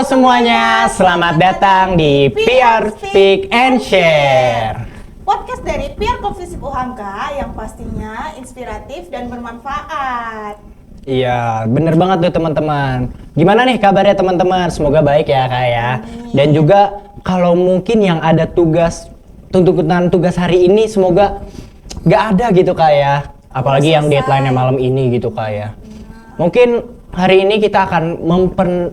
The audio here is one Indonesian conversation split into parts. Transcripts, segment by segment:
Halo semuanya, selamat datang di PR Speak and Share. Podcast dari PR Club Visip UHAMKA yang pastinya inspiratif dan bermanfaat. Iya, bener banget tuh teman-teman. Gimana nih kabarnya teman-teman? Semoga baik ya Kak ya. Dan juga kalau mungkin yang ada tuntutan tugas hari ini semoga gak ada gitu Kak ya. Apalagi yang deadline-nya malam ini gitu Kak ya. Mungkin hari ini kita akan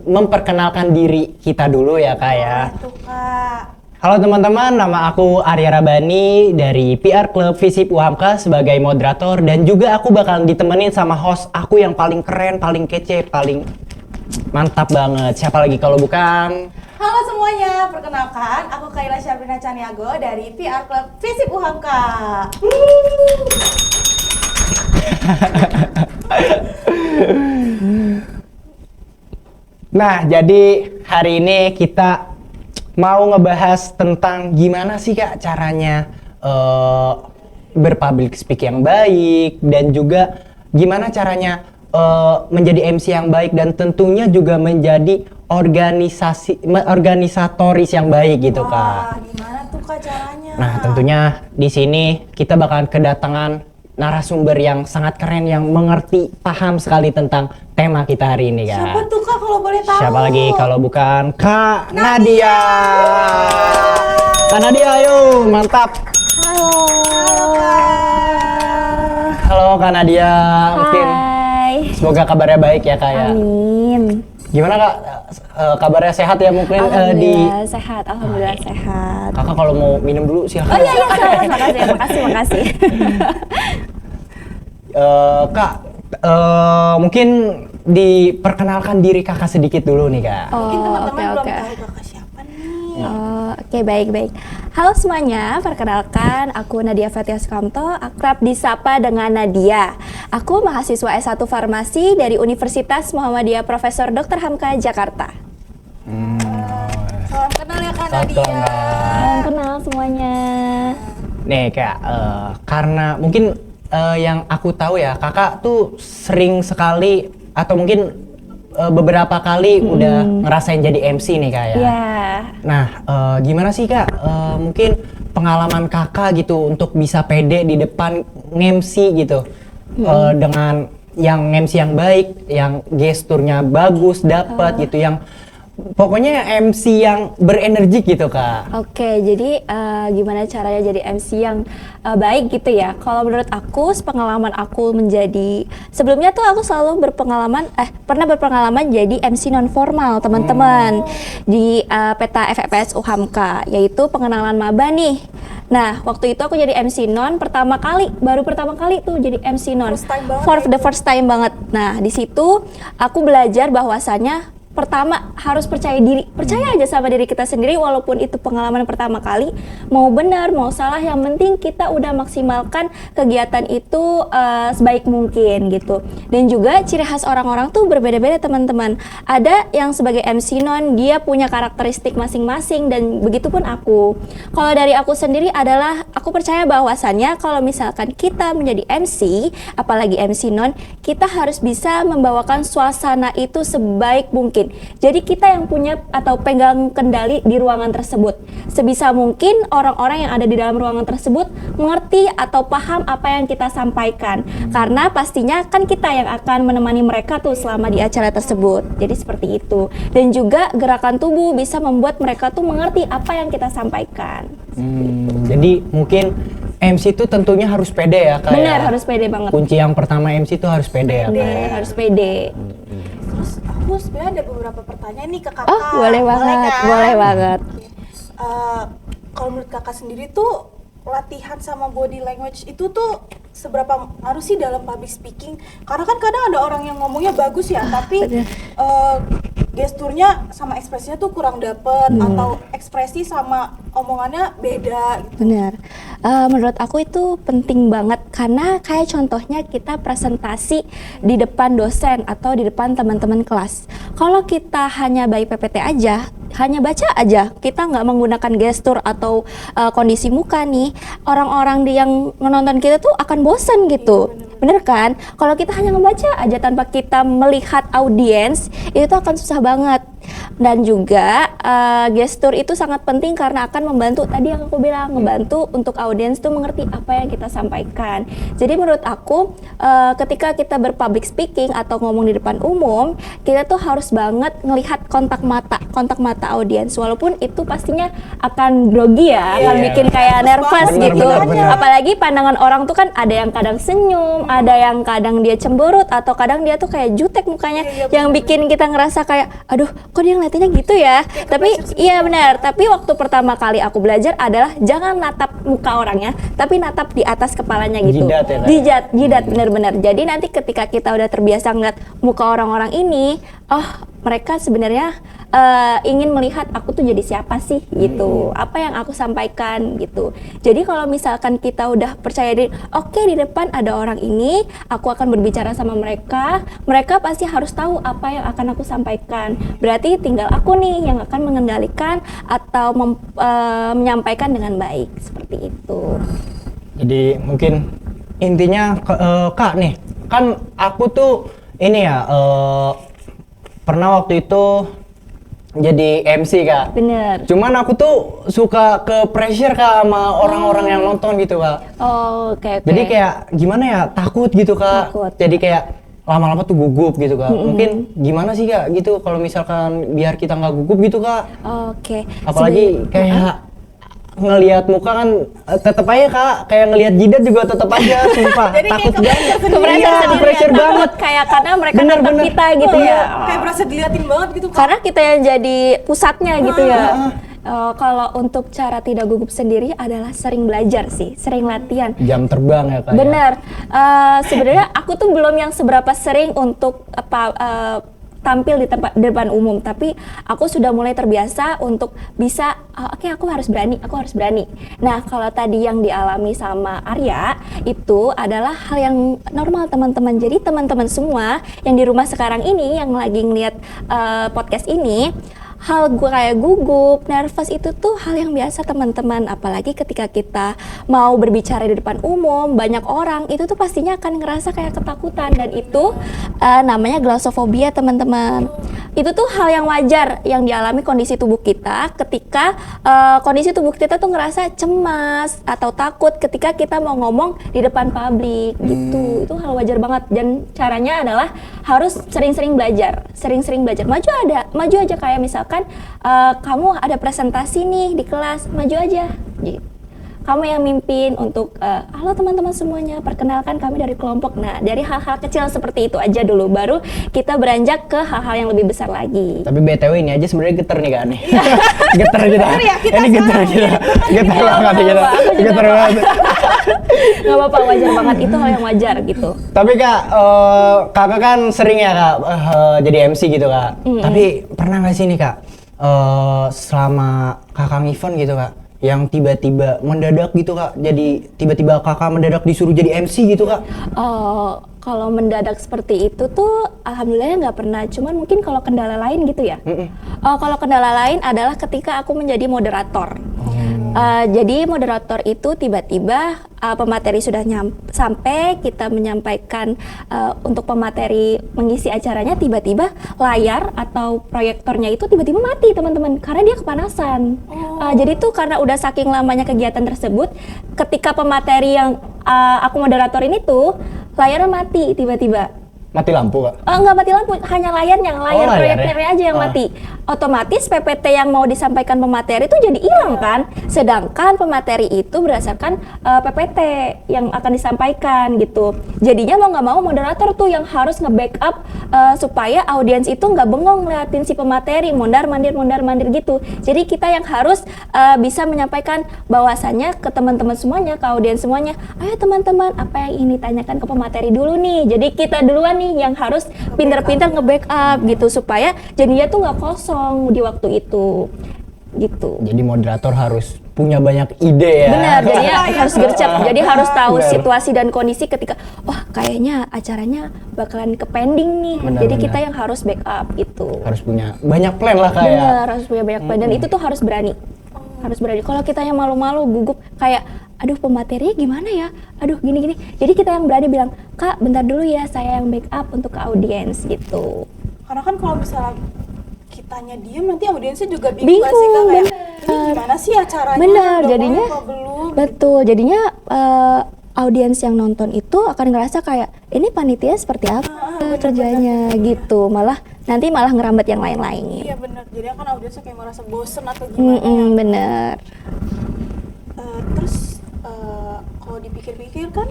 memperkenalkan diri kita dulu ya Kak ya. Itu Kak. Halo teman-teman, nama aku Arya Rabani dari PR Club Visip UHAMKA sebagai moderator. Dan juga aku bakalan ditemenin sama host aku yang paling keren, paling kece, paling mantap banget. Siapa lagi kalau bukan? Halo semuanya, perkenalkan aku Kaila Syabrina Caniago dari PR Club Visip UHAMKA. Nah, jadi hari ini kita mau ngebahas tentang gimana sih Kak caranya berpublic speak yang baik, dan juga gimana caranya menjadi MC yang baik, dan tentunya juga menjadi organisatoris yang baik gitu Kak. Wah, gimana tuh Kak caranya? Nah, tentunya di sini kita bakalan kedatangan narasumber yang sangat keren yang mengerti, paham sekali tentang tema kita hari ini Kak. Siapa tuh Kak kalau boleh tahu? Siapa lagi kalau bukan Kak Nadia. Kak Nadia, ayo mantap. Halo. Halo Kak Nadia. Mungkin Hai. semoga kabarnya baik ya Kak ya. Amin. Gimana Kak? Kabarnya sehat ya mungkin Alhamdulillah sehat. Alhamdulillah sehat. Kakak kalau mau minum dulu silahkan. Oh iya iya, makasih. Kak, mungkin diperkenalkan diri Kakak sedikit dulu nih Kak. Mungkin teman-teman belum oke. tahu Kakak siapa nih. Oke, baik. Halo semuanya, perkenalkan aku Nadia Fatia Sukamto, akrab disapa dengan Nadia. Aku mahasiswa S1 Farmasi dari Universitas Muhammadiyah Profesor Dr. Hamka Jakarta. Salam kenal ya Kak Salam Nadia. Salam kenal semuanya. Nih Kak, karena mungkin yang aku tahu ya, Kakak tuh sering sekali atau mungkin beberapa kali udah ngerasain jadi MC nih Kak ya. Ya. Nah, gimana sih Kak? Mungkin pengalaman Kakak gitu untuk bisa pede di depan MC gitu, dengan yang MC yang baik, yang gesturnya bagus, dapat gitu, yang pokoknya MC yang berenergi gitu Kak. Oke, jadi gimana caranya jadi MC yang baik gitu ya? Kalau menurut aku, pengalaman aku menjadi sebelumnya tuh aku selalu pernah berpengalaman jadi MC non formal teman-teman di peta FFPS UHAMKA, yaitu pengenalan maba nih. Nah, waktu itu aku jadi MC non baru pertama kali tuh jadi MC non. First time banget For ya the first time banget. Nah, di situ aku belajar bahwasannya pertama harus percaya aja sama diri kita sendiri, walaupun itu pengalaman pertama kali, mau benar mau salah yang penting kita udah maksimalkan kegiatan itu sebaik mungkin gitu. Dan juga ciri khas orang-orang tuh berbeda-beda teman-teman. Ada yang sebagai MC non dia punya karakteristik masing-masing, dan begitupun aku. Kalau dari aku sendiri adalah aku percaya bahwasannya kalau misalkan kita menjadi MC, apalagi MC non, kita harus bisa membawakan suasana itu sebaik mungkin. Jadi kita yang punya atau pegang kendali di ruangan tersebut. Sebisa mungkin orang-orang yang ada di dalam ruangan tersebut mengerti atau paham apa yang kita sampaikan. Karena pastinya kan kita yang akan menemani mereka tuh selama di acara tersebut. Jadi seperti itu. Dan juga gerakan tubuh bisa membuat mereka tuh mengerti apa yang kita sampaikan. Jadi mungkin MC itu tentunya harus pede ya Kak. Benar, ya? harus pede banget. Kunci yang pertama MC itu harus pede ya Kak. Benar, harus pede. Terus aku sebenarnya ada beberapa pertanyaan nih ke Kakak. Oh, boleh banget, kan? boleh banget. Kalau menurut Kakak sendiri tuh latihan sama body language itu tuh seberapa ngaruh sih dalam public speaking? Karena kan kadang ada orang yang ngomongnya bagus ya, tapi gesturnya sama ekspresinya tuh kurang dapet, atau ekspresi sama omongannya beda gitu. Benar. Menurut aku itu penting banget, karena kayak contohnya kita presentasi di depan dosen atau di depan teman-teman kelas. Kalau kita hanya by PPT aja, hanya baca aja, kita nggak menggunakan gestur atau kondisi muka nih, orang-orang yang menonton kita tuh akan bosen gitu. Bener kan? Kalau kita hanya ngebaca aja tanpa kita melihat audiens, itu tuh akan susah banget. Dan juga gestur itu sangat penting karena akan membantu, tadi yang aku bilang, ngebantu untuk audiens tuh mengerti apa yang kita sampaikan. Jadi menurut aku ketika kita berpublic speaking atau ngomong di depan umum, kita tuh harus banget ngelihat kontak mata audiens, walaupun itu pastinya akan grogi ya, akan bikin kayak nervous Bener, gitu. bener. Apalagi pandangan orang tuh kan ada yang kadang senyum, ada yang kadang dia cemberut, atau kadang dia tuh kayak jutek mukanya, yang bikin kita ngerasa kayak, aduh kok dia ngeliatinnya gitu ya. Tapi iya benar, tapi waktu pertama kali aku belajar adalah jangan natap muka orangnya, tapi natap di atas kepalanya gitu. Jidat ya, Kak? Jidat benar-benar. Jadi nanti ketika kita udah terbiasa ngeliat muka orang-orang ini, oh mereka sebenarnya ingin melihat aku tuh jadi siapa sih gitu, apa yang aku sampaikan gitu. Jadi kalau misalkan kita udah percaya diri, oke, di depan ada orang ini, aku akan berbicara sama mereka, mereka pasti harus tahu apa yang akan aku sampaikan. Berarti tinggal aku nih yang akan mengendalikan atau menyampaikan dengan baik, seperti itu. Jadi mungkin intinya Kak nih, kan aku tuh ini ya pernah waktu itu jadi MC Kak. Bener. Cuman aku tuh suka ke pressure Kak sama orang-orang yang nonton gitu Kak. Oh, oke. Jadi kayak gimana ya, takut gitu Kak. Takut. Jadi kayak lama-lama tuh gugup gitu Kak. Mungkin gimana sih Kak gitu kalau misalkan biar kita nggak gugup gitu Kak. Oke. Apalagi kayak ngelihat muka kan tetep aja Kak, kayak ngelihat jidat juga tetep aja sumpah. Jadi Takut kayak banget. Kepressure Iya, sendiri, pressure takut banget. kayak karena mereka Bener, nonton bener. kita gitu ya. Kayak berasa diliatin banget gitu. Karena kita yang jadi pusatnya gitu ya. Kalau untuk cara tidak gugup sendiri adalah sering belajar sih, sering latihan. Jam terbang ya Kak. Bener. Sebenarnya aku tuh belum yang seberapa sering untuk tampil di depan umum, tapi aku sudah mulai terbiasa untuk bisa oke, aku harus berani. Nah, kalau tadi yang dialami sama Arya itu adalah hal yang normal teman-teman. Jadi teman-teman semua yang di rumah sekarang ini yang lagi ngeliat podcast ini, hal gue kayak gugup, nervous itu tuh hal yang biasa teman-teman. Apalagi ketika kita mau berbicara di depan umum, banyak orang, itu tuh pastinya akan ngerasa kayak ketakutan. Dan itu namanya glossophobia teman-teman. Itu tuh hal yang wajar yang dialami kondisi tubuh kita ketika kondisi tubuh kita tuh ngerasa cemas atau takut ketika kita mau ngomong di depan publik gitu. Itu hal wajar banget, dan caranya adalah harus sering-sering belajar. Maju aja kayak misalkan kamu ada presentasi nih di kelas, maju aja gitu. Kamu yang mimpin untuk halo teman-teman semuanya, perkenalkan kami dari kelompok. Nah, dari hal-hal kecil seperti itu aja dulu, baru kita beranjak ke hal-hal yang lebih besar lagi. Tapi BTW ini aja sebenarnya geter nih Kak nih. Geter kita. Geter ya, kita Ini geter sekarang kita. Geter Iya, banget kita. apa-apa, aku juga Geter banget. Gak apa-apa, wajar banget, itu hal yang wajar gitu. Tapi Kak, kakak kan sering ya Kak jadi MC gitu Kak. Tapi pernah nggak sih nih Kak, selama kakak event gitu Kak, yang tiba-tiba mendadak gitu Kak, jadi tiba-tiba kakak mendadak disuruh jadi MC gitu Kak? Kalau mendadak seperti itu tuh alhamdulillah nggak pernah, cuman mungkin kalau kendala lain gitu ya. Kalau kendala lain adalah ketika aku menjadi moderator. Jadi moderator itu tiba-tiba pemateri sudah sampai, kita menyampaikan untuk pemateri mengisi acaranya, tiba-tiba layar atau proyektornya itu tiba-tiba mati teman-teman, karena dia kepanasan. Jadi tuh karena udah saking lamanya kegiatan tersebut, ketika pemateri yang aku moderator ini tuh layarnya mati tiba-tiba. Mati lampu Kak? Nggak mati lampu, hanya layarnya, layar proyektornya aja yang mati. Otomatis PPT yang mau disampaikan pemateri itu jadi hilang kan. Sedangkan pemateri itu berdasarkan PPT yang akan disampaikan gitu. Jadinya mau nggak mau moderator tuh yang harus nge-backup supaya audiens itu nggak bengong ngeliatin si pemateri, mondar-mandir gitu. Jadi kita yang harus bisa menyampaikan bahwasannya ke teman-teman semuanya, ke audiens semuanya, ayo teman-teman, apa yang ingin ditanyakan ke pemateri dulu nih. Jadi kita duluan nih yang harus pintar-pintar nge-backup gitu, supaya jadinya tuh nggak kosong di waktu itu gitu. Jadi moderator harus punya banyak ide ya. Benar, jadi harus gercep. Jadi harus tahu Benar. situasi dan kondisi ketika wah kayaknya acaranya bakalan ke pending nih. Benar, jadi benar. kita yang harus backup gitu. Harus punya banyak plan lah kayak. Benar, harus punya banyak plan, dan itu tuh harus berani. Harus berani. Kalau kita yang malu-malu, gugup, kayak aduh pematerinya gimana ya, aduh gini-gini. Jadi kita yang berani bilang, Kak bentar dulu ya, saya yang backup untuk ke audiens gitu. Karena kan kalau misalnya kitanya diem nanti audiensnya juga bingung gak sih Kak, kayak ini gimana sih acaranya, Bener, udah jadinya mulai apa belum? betul, jadinya audiens yang nonton itu akan ngerasa kayak ini panitia seperti apa kerjanya gitu, malah ngerambat yang lain-lain. Iya bener, jadi kan audiensnya kayak merasa bosen atau gimana ya. Bener. Terus kalau dipikir-pikir kan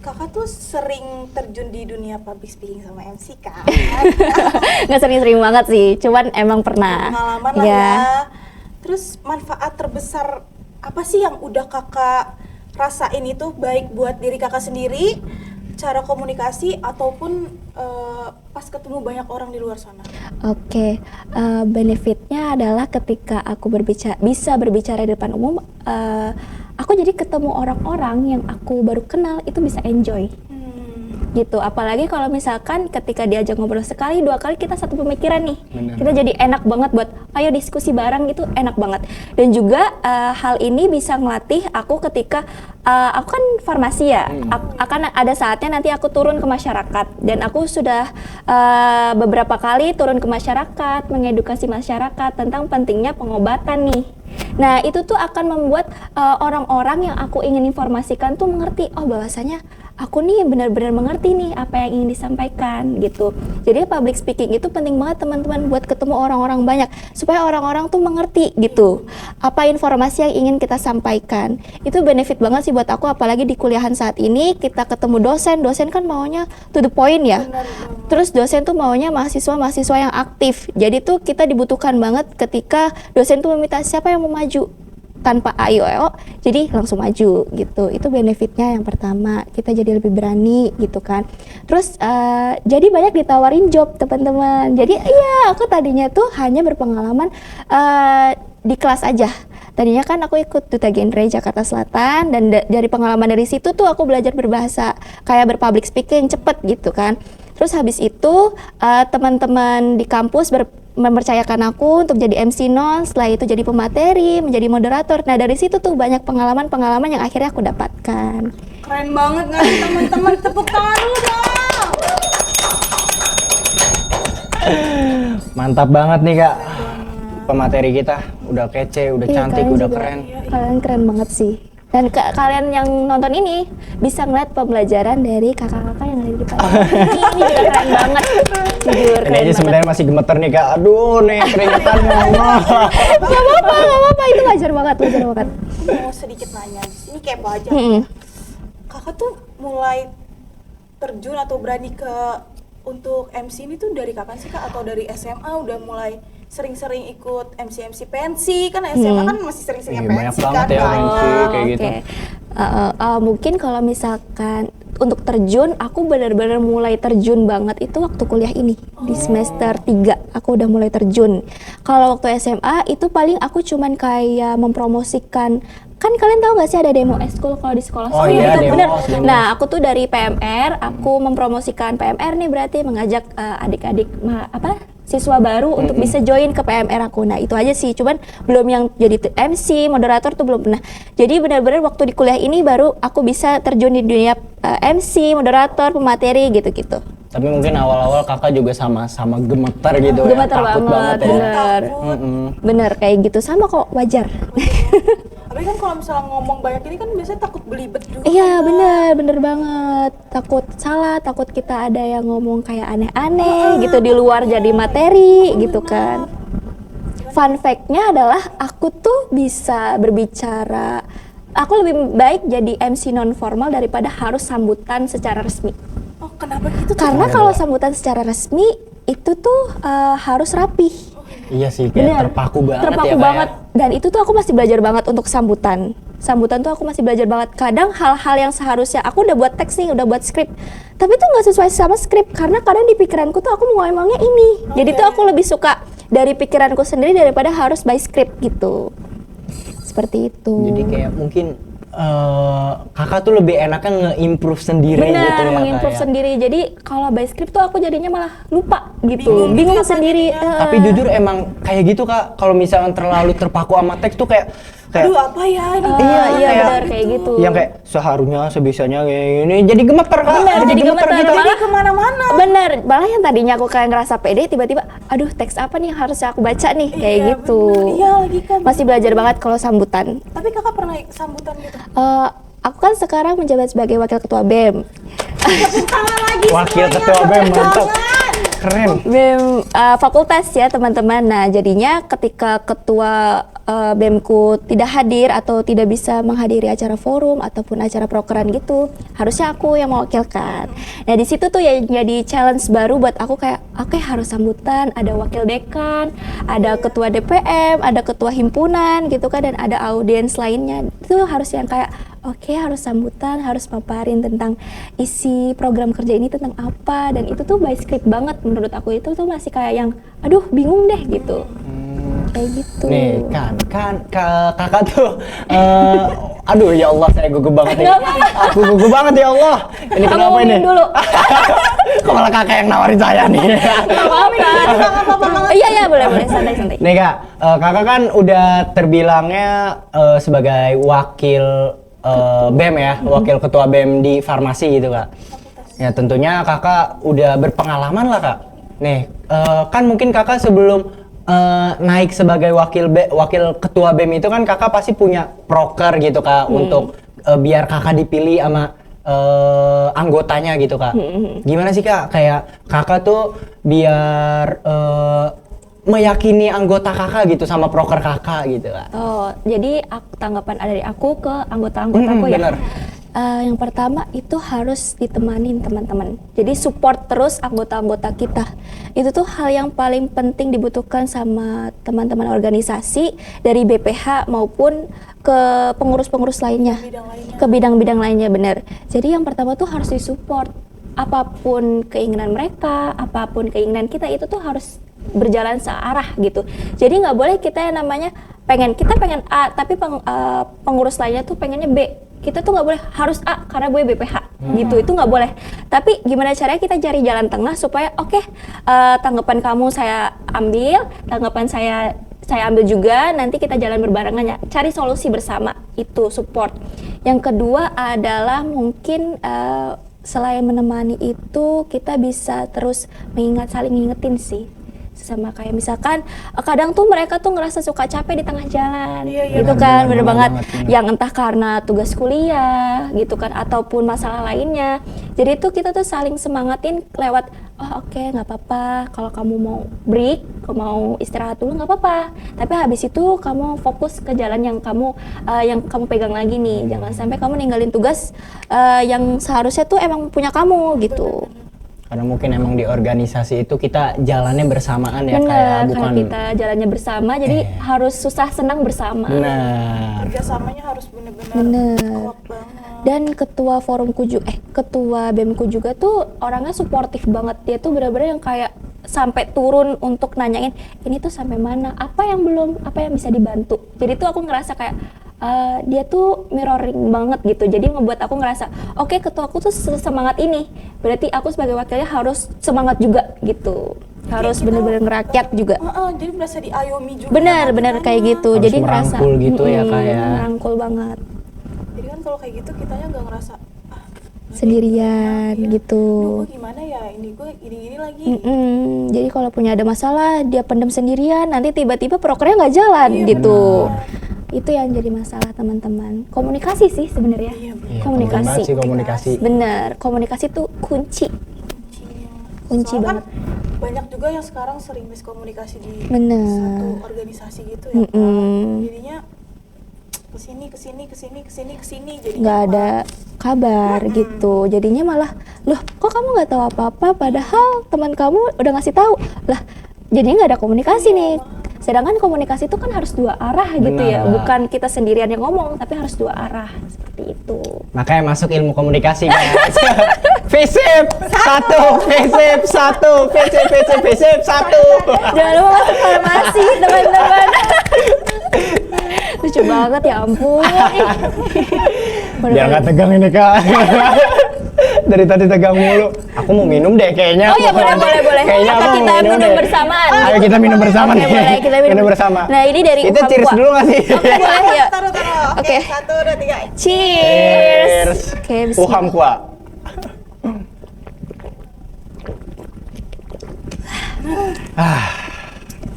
kakak tuh sering terjun di dunia public speaking sama MC kan. Nggak sering-sering banget sih, cuman emang pernah. Pengalaman lah ya. Terus manfaat terbesar apa sih yang udah kakak rasain itu, baik buat diri kakak sendiri, cara komunikasi ataupun pas ketemu banyak orang di luar sana? Oke, benefitnya adalah ketika aku bisa berbicara di depan umum, aku jadi ketemu orang-orang yang aku baru kenal, itu bisa enjoy gitu. Apalagi kalau misalkan ketika diajak ngobrol sekali, 2 kali kita satu pemikiran nih. Bener. Kita jadi enak banget buat ayo diskusi bareng, itu enak banget. Dan juga hal ini bisa ngelatih aku ketika aku kan farmasi ya. Akan ada saatnya nanti aku turun ke masyarakat, dan aku sudah beberapa kali turun ke masyarakat, mengedukasi masyarakat tentang pentingnya pengobatan nih. Nah, itu tuh akan membuat orang-orang yang aku ingin informasikan tuh mengerti, oh bahwasanya aku nih benar-benar mengerti nih apa yang ingin disampaikan gitu. Jadi public speaking itu penting banget teman-teman buat ketemu orang-orang banyak supaya orang-orang tuh mengerti gitu apa informasi yang ingin kita sampaikan. Itu benefit banget sih buat aku, apalagi di kuliahan saat ini kita ketemu dosen kan maunya to the point ya. Terus dosen tuh maunya mahasiswa-mahasiswa yang aktif. Jadi tuh kita dibutuhkan banget ketika dosen tuh meminta siapa yang mau maju tanpa AIOEO, jadi langsung maju gitu. Itu benefitnya yang pertama, kita jadi lebih berani gitu kan. Terus jadi banyak ditawarin job teman-teman. Jadi iya, aku tadinya tuh hanya berpengalaman di kelas aja. Tadinya kan aku ikut Duta Genre Jakarta Selatan, dan dari pengalaman dari situ tuh aku belajar berbahasa, kayak berpublic speaking cepet gitu kan. Terus habis itu teman-teman di kampus mempercayakan aku untuk jadi MC non, setelah itu jadi pemateri, menjadi moderator. Nah dari situ tuh banyak pengalaman-pengalaman yang akhirnya aku dapatkan. Keren banget nggak sih teman-teman? Tepuk tangan dulu dong. Mantap banget nih Kak. Pemateri kita udah kece, udah Iya, cantik, kalian udah juga- keren. Kalian keren banget sih. Dan kalian yang nonton ini bisa ngeliat pembelajaran dari kakak-kakak yang ada di depan. Ini juga keren banget. Jujur, Ini keren aja banget. sebenarnya masih gemeter nih Kak. Aduh nih keringetan ngomong. Gak apa-apa, itu wajar banget. Aku mau sedikit nanya, di sini kepo aja. Kakak tuh mulai terjun atau berani untuk MC ini tuh dari kapan sih Kak? Atau dari SMA udah mulai sering-sering ikut MC pensi? Kan SMA kan masih sering-sering Iya, banyak pensi banget kan? ya Banyak. pensi kayak gitu. Mungkin kalau misalkan untuk terjun, aku benar-benar mulai terjun banget itu waktu kuliah ini. Di semester 3 aku udah mulai terjun. Kalau waktu SMA itu paling aku cuman kayak mempromosikan, kan kalian tahu gak sih ada demo eskul kalau di sekolah? Oh iya, itu demo, bener. demo. Nah, aku tuh dari PMR, aku mempromosikan PMR nih, berarti mengajak adik-adik siswa baru untuk bisa join ke PMR aku. Nah, itu aja sih. Cuman belum yang jadi MC, moderator tuh belum pernah. Jadi benar-benar waktu di kuliah ini baru aku bisa terjun di dunia MC, moderator, pemateri gitu-gitu. Tapi mungkin awal-awal Kakak juga sama-sama gemeter gitu ya. Gemeter Takut banget, ya. bener. Bener kayak gitu, sama kok, wajar. Tapi kan kalau misalnya ngomong banyak ini kan biasanya takut belibet juga. Iya kan, bener banget. Takut salah, takut kita ada yang ngomong kayak aneh-aneh gitu di luar jadi materi gitu kan. Fun fact-nya adalah aku tuh bisa berbicara, aku lebih baik jadi MC non formal daripada harus sambutan secara resmi. Oh, kenapa gitu tuh? Karena kalau sambutan secara resmi itu tuh harus rapih. Iya sih, kayak Bener. terpaku banget Terpaku ya Kak, banget. ya. Dan itu tuh aku masih belajar banget untuk sambutan. Sambutan tuh aku masih belajar banget. Kadang hal-hal yang seharusnya aku udah buat teks nih, udah buat skrip, tapi tuh nggak sesuai sama skrip karena kadang di pikiranku tuh aku mau ngomongnya ini. Jadi tuh aku lebih suka dari pikiranku sendiri daripada harus by script gitu. Seperti itu. Jadi kayak mungkin Kakak tuh lebih enaknya nge-improve sendiri Bener, gitu ya mengimprove Kak, ya. sendiri. Jadi kalau by script tuh aku jadinya malah lupa gitu. Bingung gitu sendiri. jadinya. Tapi jujur emang kayak gitu Kak, kalau misalkan terlalu terpaku sama teks tuh kayak kayak Aduh apa ya ini? Iya kayak- benar kayak gitu. yang kayak seharusnya sebisanya kayak gini jadi gemeter Kak. Bener, jadi gemeter. gitu. Jadi kemana-mana. Bener, malah yang tadinya aku kayak ngerasa pede, tiba-tiba, aduh teks apa nih yang harusnya aku baca nih, kayak Iya, gitu. bener. Iya lagi kan. Masih belajar banget kalau sambutan. Tapi kakak pernah sambutan gitu? Aku kan sekarang menjabat sebagai wakil ketua BEM. Tangan lagi. Wakil semuanya, ketua BEM, tepuk mantap. tangan. Keren. BEM fakultas ya teman-teman. Nah jadinya ketika ketua BEMku tidak hadir atau tidak bisa menghadiri acara forum ataupun acara prokeran gitu, harusnya aku yang mewakilkan. Nah di situ tuh ya jadi challenge baru buat aku kayak oke harus sambutan, ada wakil dekan, ada ketua DPM, ada ketua himpunan gitu kan, dan ada audiens lainnya. Itu harus yang kayak oke harus sambutan, harus paparin tentang isi program kerja ini tentang apa, dan itu tuh by script banget menurut aku. Itu tuh masih kayak yang aduh bingung deh gitu. Kayak gitu. Nih kakak tuh aduh ya Allah saya gugup banget nih. Nggak apa-apa. Aku gugup banget ya Allah. Ini Kamu kenapa ini? minum dulu. Kok malah kakak yang nawarin saya nih. Gak apa-apa. Iya boleh santai. Nih kak, kakak kan udah terbilangnya sebagai wakil BEM ya, wakil ketua BEM di farmasi gitu kak. Ya tentunya kakak udah berpengalaman lah kak. Nih kan mungkin kakak sebelum naik sebagai wakil ketua BEM itu kan kakak pasti punya proker gitu kak untuk biar kakak dipilih sama anggotanya gitu kak. Gimana sih kak kayak kakak tuh biar meyakini anggota kakak gitu sama proker kakak gitu kak. Oh, jadi tanggapan dari aku ke anggota-anggotaku ya. Bener. Yang pertama itu harus ditemanin teman-teman. Jadi support terus anggota-anggota kita. Itu tuh hal yang paling penting dibutuhkan sama teman-teman organisasi dari BPH maupun ke pengurus-pengurus lainnya. Ke bidang-bidang lainnya benar. Jadi yang pertama tuh harus disupport. Apapun keinginan mereka, apapun keinginan kita itu tuh harus berjalan searah gitu. Jadi nggak boleh kita yang namanya kita pengen A tapi pengurus lainnya tuh pengennya B. Kita tuh nggak boleh harus A karena gue BPH gitu, itu nggak boleh. Tapi gimana caranya kita cari jalan tengah supaya tanggapan kamu saya ambil, tanggapan saya ambil juga, nanti kita jalan berbarengan ya, cari solusi bersama, itu support. Yang kedua adalah mungkin selain menemani itu kita bisa terus saling ngingetin sih. Sama kayak misalkan kadang tuh mereka tuh ngerasa suka capek di tengah jalan gitu kan, bener banget. Yang entah karena tugas kuliah gitu kan ataupun masalah lainnya, jadi tuh kita tuh saling semangatin lewat oke, nggak apa-apa kalau kamu mau break, mau istirahat dulu nggak apa-apa, tapi habis itu kamu fokus ke jalan yang kamu pegang lagi nih, jangan sampai kamu ninggalin tugas yang seharusnya tuh emang punya kamu gitu. Karena mungkin emang di organisasi itu kita jalannya bersamaan ya, Bener, kayak bukan karena kita jalannya bersama, jadi harus susah senang bersama. benar. Kerjasamanya harus bener-bener Bener. kuat banget. Dan ketua ketua BEMku juga tuh orangnya suportif banget. Dia tuh benar-benar yang kayak sampai turun untuk nanyain ini tuh sampai mana, apa yang bisa dibantu. Jadi tuh aku ngerasa kayak dia tuh mirroring banget gitu, jadi ngebuat aku ngerasa oke, ketua aku tuh semangat ini, berarti aku sebagai wakilnya harus semangat juga gitu, harus bener-bener ngerakyat juga. Jadi berasa diayomi juga. Bener kayak gitu. Harus Jadi ngerasa merangkul gitu ya, kayak merangkul banget, Jadi kan kalau kayak gitu kitanya nggak ngerasa sendirian gitu. gue gimana ya, ini gue gini-gini lagi. Jadi kalau punya ada masalah dia pendam sendirian, nanti tiba-tiba prokernya nggak jalan gitu. Itu yang jadi masalah teman-teman. Komunikasi sih sebenarnya. Iya, Iya, komunikasi. penting banget sih komunikasi. Bener, komunikasi tuh kunci Soalnya banget. kan banyak juga yang sekarang sering miskomunikasi di Bener. satu organisasi gitu ya Kak. Jadinya kesini jadinya Nggak ada kabar gitu. Jadinya malah, loh kok kamu nggak tahu apa-apa, padahal teman kamu udah ngasih tahu lah. Jadinya nggak ada komunikasi nih. Sedangkan komunikasi itu kan harus dua arah gitu ya, Benar. bukan kita sendirian yang ngomong, tapi harus dua arah seperti itu. Makanya masuk ilmu komunikasi guys. FISIP 1, FISIP 1, FISIP 1. Jangan lupa masuk farmasi teman-teman. Lucu banget ya ampun. Biar nggak tegang ini kak. Dari tadi tegang mulu. Aku mau minum deh kayaknya. Oh iya, boleh. Kayaknya Apa aku kita mau minum minum deh. bersamaan? Ayo kita minum bersama Oke, nih. boleh, kita minum bersama. Nah, ini dari Kita Uham cheers Kwa. dulu nggak sih? Oke, boleh ya. Taruh. Oke, Oke. 1, 2, 3. Cheers. Oke, bismillah. Uham Kwa.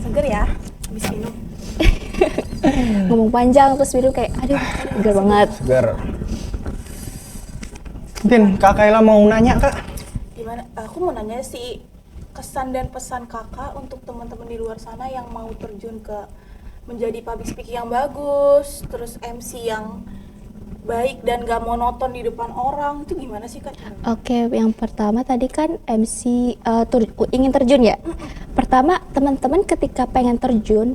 Seger ya, habis minum. Ngomong panjang terus minum kayak aduh, segar banget. Segar. Mungkin Kak Kayla mau nanya, Kak? Gimana? Aku mau nanya sih kesan dan pesan kakak untuk teman-teman di luar sana yang mau terjun ke menjadi public speaking yang bagus, terus MC yang baik dan gak monoton di depan orang, itu gimana sih Kak? Oke, yang pertama tadi kan MC ingin terjun ya. Pertama, teman-teman ketika pengen terjun,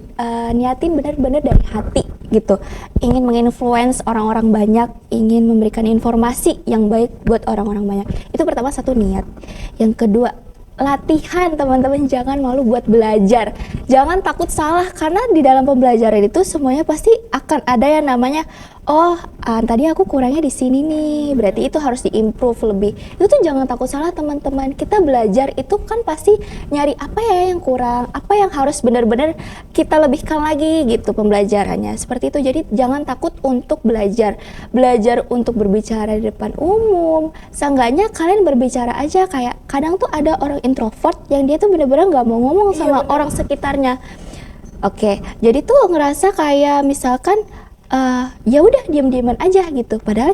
niatin benar-benar dari hati gitu. Ingin menginfluence orang-orang banyak, ingin memberikan informasi yang baik buat orang-orang banyak. Itu pertama, satu niat. Yang kedua, latihan teman-teman, jangan malu buat belajar, jangan takut salah, karena di dalam pembelajaran itu semuanya pasti akan ada yang namanya tadi aku kurangnya di sini nih, berarti itu harus diimprove lebih. Itu tuh jangan takut salah teman-teman. Kita belajar itu kan pasti nyari apa ya yang kurang, apa yang harus benar-benar kita lebihkan lagi gitu pembelajarannya, seperti itu. Jadi jangan takut untuk belajar untuk berbicara di depan umum. Seenggaknya kalian berbicara aja, kayak kadang tuh ada orang introvert yang dia tuh bener-bener nggak mau ngomong sama orang sekitarnya. Oke, jadi tuh ngerasa kayak misalkan ya udah diam-diaman aja gitu. Padahal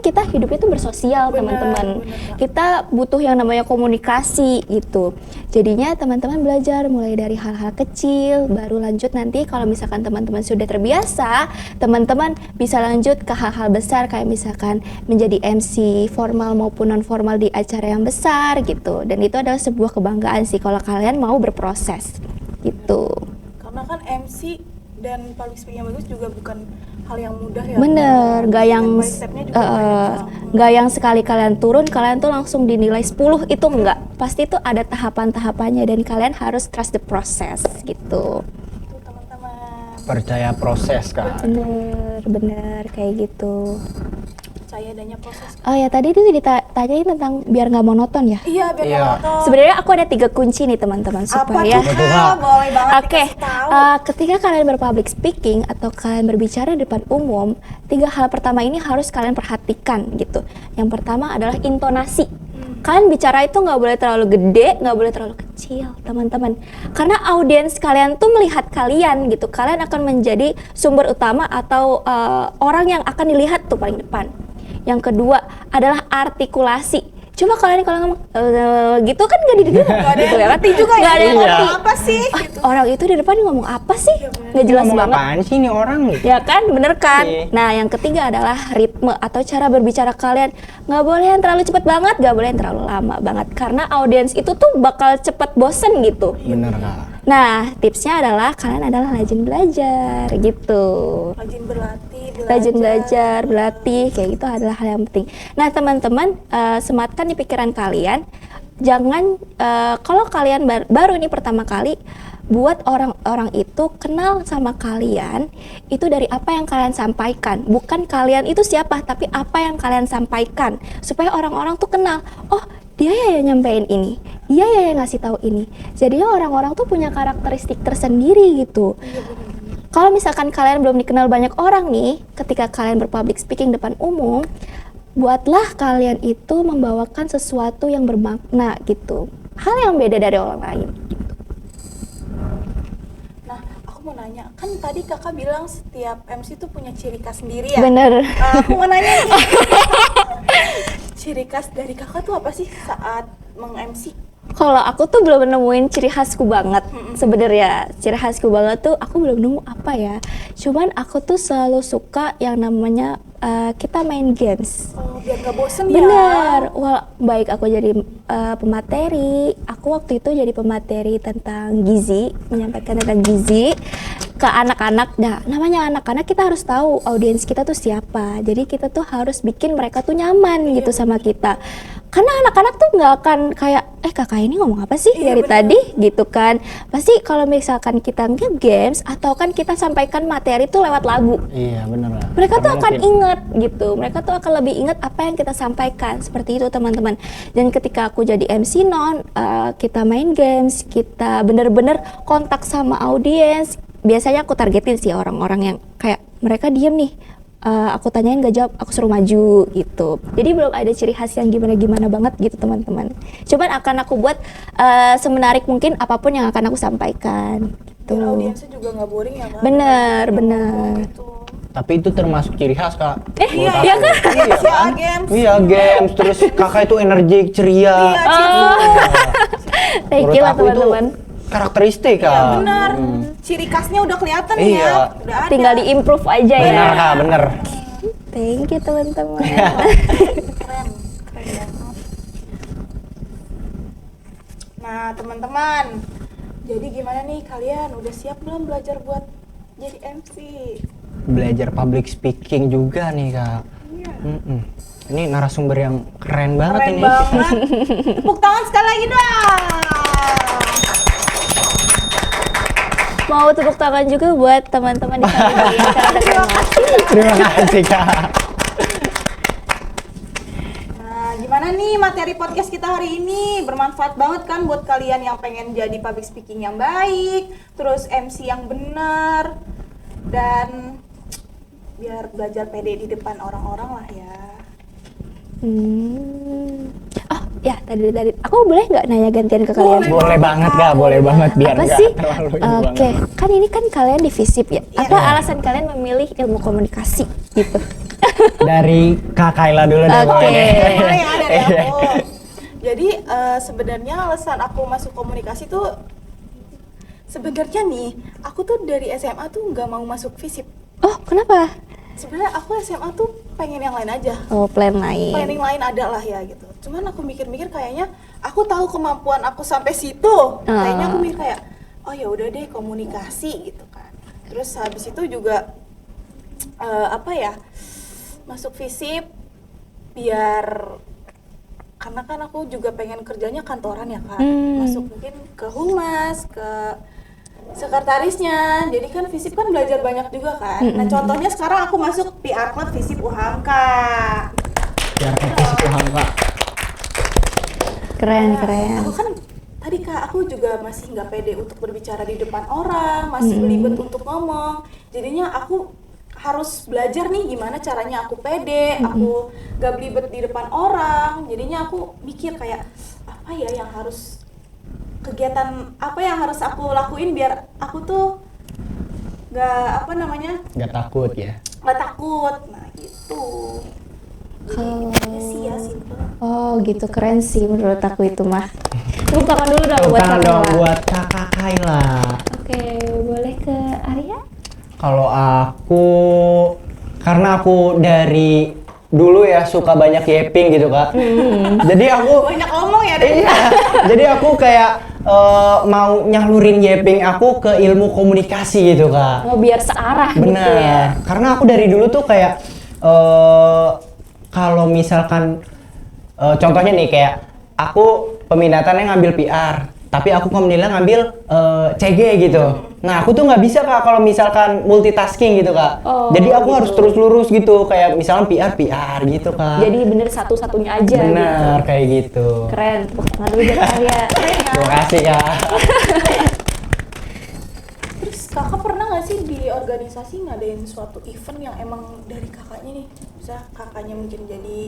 kita hidup itu bersosial, teman-teman. Kita butuh yang namanya komunikasi gitu. Jadinya teman-teman belajar mulai dari hal-hal kecil, baru lanjut nanti kalau misalkan teman-teman sudah terbiasa, teman-teman bisa lanjut ke hal-hal besar kayak misalkan menjadi MC formal maupun non formal di acara yang besar gitu. Dan itu adalah sebuah kebanggaan sih kalau kalian mau berproses gitu. Karena kan MC dan public speaking yang bagus juga bukan hal yang mudah ya. Bener, gak yang Step by stepnya juga banyak. gak yang sekali kalian turun kalian tuh langsung dinilai 10, itu enggak. Pasti tuh ada tahapan-tahapannya dan kalian harus trust the process gitu. Itu teman-teman. Percaya proses, Kak. Bener kayak gitu. Percaya adanya proses. Oh ya, tadi tuh ditanyain tentang biar nggak monoton ya. Iya, biar Iya. monoton. Sebenarnya aku ada 3 kunci nih teman-teman Apa supaya tuh Kak? Boleh banget Oke, dikasih tahu. ketika kalian berpublic speaking atau kalian berbicara di depan umum, 3 hal pertama ini harus kalian perhatikan gitu. Yang pertama adalah intonasi. Kalian bicara itu nggak boleh terlalu gede, nggak boleh terlalu kecil, teman-teman. Karena audiens kalian tuh melihat kalian gitu. Kalian akan menjadi sumber utama atau orang yang akan dilihat tuh paling depan. Yang kedua adalah artikulasi. Coba kalian kalau ngomong gitu kan gak didengar. Gak ada yang gitu ya kan? ngerti juga ya. Nggak ada yang Iya. ngerti. Apa sih? Gitu. Orang itu di depan ngomong apa sih? Nggak jelas Ngomong banget. apaan sih nih orang gitu? Ya kan, bener kan? Iya. Nah, yang ketiga adalah ritme atau cara berbicara kalian. Nggak boleh yang terlalu cepat banget, nggak boleh yang terlalu lama banget. Karena audiens itu tuh bakal cepet bosen gitu. Bener, Kak. Nah, tipsnya adalah kalian adalah rajin belajar gitu. Rajin berlatih, Rajin belajar, berlatih, kayak gitu adalah hal yang penting. Nah, teman-teman, sematkan di pikiran kalian, jangan kalau kalian baru ini pertama kali, buat orang-orang itu kenal sama kalian itu dari apa yang kalian sampaikan, bukan kalian itu siapa, tapi apa yang kalian sampaikan, supaya orang-orang tuh kenal, oh dia ya yang nyampein ini, dia ya yang ngasih tahu ini. Jadinya orang-orang tuh punya karakteristik tersendiri gitu. Kalau misalkan kalian belum dikenal banyak orang nih, ketika kalian berpublic speaking depan umum, buatlah kalian itu membawakan sesuatu yang bermakna gitu, hal yang beda dari orang lain gitu. Nah, aku mau nanya, kan tadi kakak bilang setiap MC tuh punya ciri khas sendiri ya? Bener. Aku mau nanya nih, ciri khas dari kakak tuh apa sih saat meng-MC? Kalau aku tuh belum nemuin ciri khasku banget sebenarnya. Ciri khasku banget tuh aku belum nemu apa ya. Cuman aku tuh selalu suka yang namanya kita main games. Oh, biar gak bosen ya? Bener, baik aku jadi pemateri, aku waktu itu jadi pemateri tentang gizi, menyampaikan tentang gizi ke anak-anak. Nah, namanya anak-anak kita harus tahu audiens kita tuh siapa, jadi kita tuh harus bikin mereka tuh nyaman gitu sama kita. karena anak-anak tuh nggak akan kayak kakak ini ngomong apa sih dari tadi gitu kan. Pasti kalau misalkan kita nge-games atau kan kita sampaikan materi tuh lewat lagu, Iya bener lah. mereka tuh Karena akan mungkin- inget gitu, mereka tuh akan lebih inget apa yang kita sampaikan, seperti itu teman-teman. Dan ketika aku jadi MC non, kita main games, kita bener-bener kontak sama audiens. Biasanya aku targetin sih orang-orang yang kayak mereka diem nih, aku tanyain gak jawab, aku suruh maju gitu. Jadi belum ada ciri khas yang gimana-gimana banget gitu teman-teman. Cuman akan aku buat semenarik mungkin apapun yang akan aku sampaikan gitu. Biar audiensnya juga nggak boring ya kan? Bener, Ngomong bener. gitu. Tapi itu termasuk ciri khas kak. Iya, Menurut iya aku. kan? Iya kan? Games. Iya games. Terus kakak itu energik, ceria. Iya, Thank Menurut you lah aku itu teman-teman. karakteristik kak. Iya benar. Ciri khasnya udah kelihatan nih Iya. ya. Udah ada. Tinggal di-improve aja ya. Benar kak, bener. Thank you teman-teman. Keren banget. Nah teman-teman, jadi gimana nih kalian? Udah siap belum belajar buat jadi MC? Belajar public speaking juga nih kak. Iya. Ini narasumber yang keren banget Keren ini. banget. Tepuk tangan sekali lagi dong. Mau tepuk tangan juga buat teman-teman di sana yang udah keren banget. Terima kasih kak. Nah, gimana nih materi podcast kita hari ini? Bermanfaat banget kan buat kalian yang pengen jadi public speaking yang baik, terus MC yang benar, dan biar belajar pede di depan orang-orang lah ya. Oh ya tadi aku boleh nggak nanya gantian ke kalian? Boleh banget kak, boleh banget biar Apa nggak sih? terlalu ini Oke, banget. kan ini kan kalian di FISIP ya. Iya. Apa alasan kalian memilih ilmu komunikasi gitu? Dari kak Kayla dulu deh. Oke. boleh deh. Boleh ya dari Iya. aku. Jadi sebenarnya alasan aku masuk komunikasi tuh sebenarnya nih, aku tuh dari SMA tuh nggak mau masuk FISIP. Oh kenapa? Sebenarnya aku SMA tuh pengen yang lain aja. Oh plan lain. Planning lain ada lah ya gitu. Cuman aku mikir-mikir kayaknya aku tahu kemampuan aku sampai situ. Kayaknya aku mikir kayak oh ya udah deh komunikasi gitu kan. Terus habis itu juga apa ya? Masuk FISIP biar karena kan aku juga pengen kerjanya kantoran ya kan. Masuk mungkin ke humas, ke sekretarisnya, jadi kan FISIP kan belajar banyak juga kan. Nah contohnya sekarang aku masuk PR Club FISIP UHAMKA. Biar kasih Tuhan kak. Keren Nah, keren. aku kan tadi kak aku juga masih nggak pede untuk berbicara di depan orang, masih belibet untuk ngomong. Jadinya aku harus belajar nih gimana caranya aku pede, aku gak belibet di depan orang. Jadinya aku mikir kayak apa ya yang harus kegiatan apa yang harus aku lakuin biar aku tuh gak apa namanya Gak takut ya. gak takut. Nah gitu. Kalau Ya sih ya simple. oh gitu keren sih menurut aku itu mah. Tepuk tangan dulu dong Tepuk buat tangan Kak dong Kayla. buat kakak Kayla. Oke, boleh ke Arya? Kalau aku, karena aku dari dulu ya suka banyak yapping gitu kak. Jadi aku Banyak ngomong ya deh. iya, jadi aku kayak mau nyalurin yapping aku ke ilmu komunikasi gitu kak. Mau biar searah gitu Benar, ya. karena aku dari dulu tuh kayak kalau misalkan contohnya nih kayak aku peminatannya ngambil PR, tapi aku kemudian ngambil CG gitu. Nah aku tuh nggak bisa kak kalau misalkan multitasking gitu kak. Oh, Jadi aku gitu. harus terus lurus gitu, kayak misalkan PR gitu kak. Jadi bener satu-satunya aja gitu. benar kayak gitu. Keren, tepuk tangan dulu buat Arya. Terima kasih kak. Terus kakak pernah nggak sih di organisasi ngadain suatu event yang emang dari kakaknya nih, bisa kakaknya mungkin jadi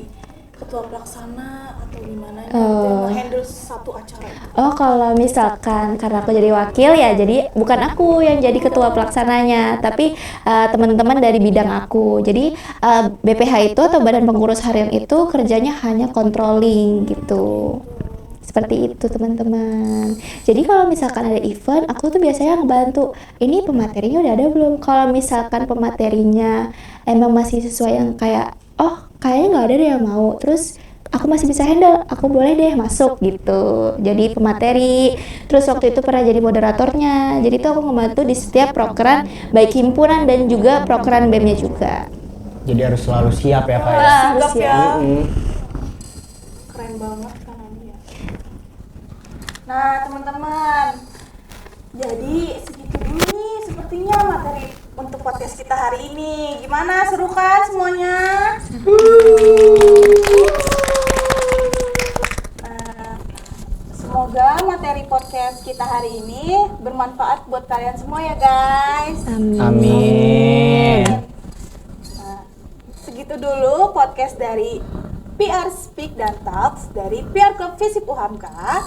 ketua pelaksana atau gimana nih, Oh. handle satu acara itu? Oh kalau misalkan karena aku jadi wakil ya jadi bukan aku yang jadi ketua pelaksananya tapi teman-teman dari bidang aku. Jadi BPH itu atau Badan Pengurus Harian itu kerjanya hanya controlling gitu. Seperti itu teman-teman. Jadi kalau misalkan ada event, aku tuh biasanya ngebantu. Ini pematerinya udah ada belum? Kalau misalkan pematerinya emang masih sesuai yang kayak, oh kayaknya nggak ada deh yang mau. Terus aku masih bisa handle, aku boleh deh masuk gitu. Jadi pemateri. Terus waktu itu pernah jadi moderatornya. Jadi tuh aku ngebantu di setiap prokeran, baik himpunan dan juga prokeran BEM-nya juga. Jadi harus selalu siap ya kak. Ya? Wah, Sigap siap. ya. Mm-mm. Keren banget kan Nadia. Nah teman-teman, jadi segitu dulu nih sepertinya materi untuk podcast kita hari ini. Gimana, seru kan semuanya? Nah, semoga materi podcast kita hari ini bermanfaat buat kalian semua ya guys. Amin. Nah, segitu dulu podcast dari PR Speak dan Talks dari PR Club Visip UHAMKA.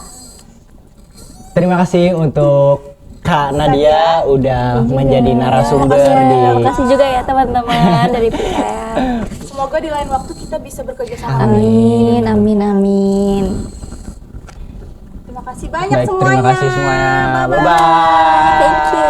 Terima kasih untuk Kak Nadia udah menjadi narasumber di Terima kasih juga ya teman-teman dari PR. Semoga di lain waktu kita bisa bekerja sama. Amin, amin, amin. Terima kasih banyak Baik, semuanya. terima kasih semuanya. Bye-bye. Bye-bye. Thank you.